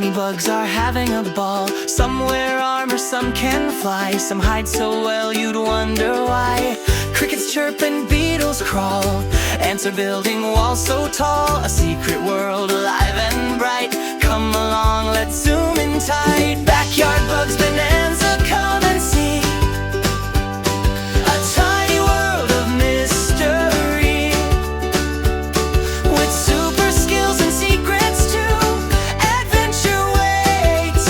Tiny bugs are having a ball. Some wear armor, some can fly. Some hide so well you'd wonder why. Crickets chirp and beetles crawl. Ants are building walls so tall. A secret world alive and bright. Come along, let's zoom in tight. Backyard bugs, bonanza, come and see. A tiny world of mystery, with super skills and secrets too. Adventure waits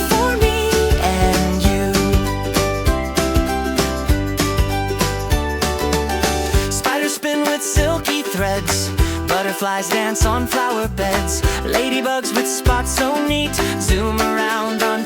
for me and you. Spiders spin with silky threads. Butterflies dance on flower beds. Ladybugs with spots so neat zoom around on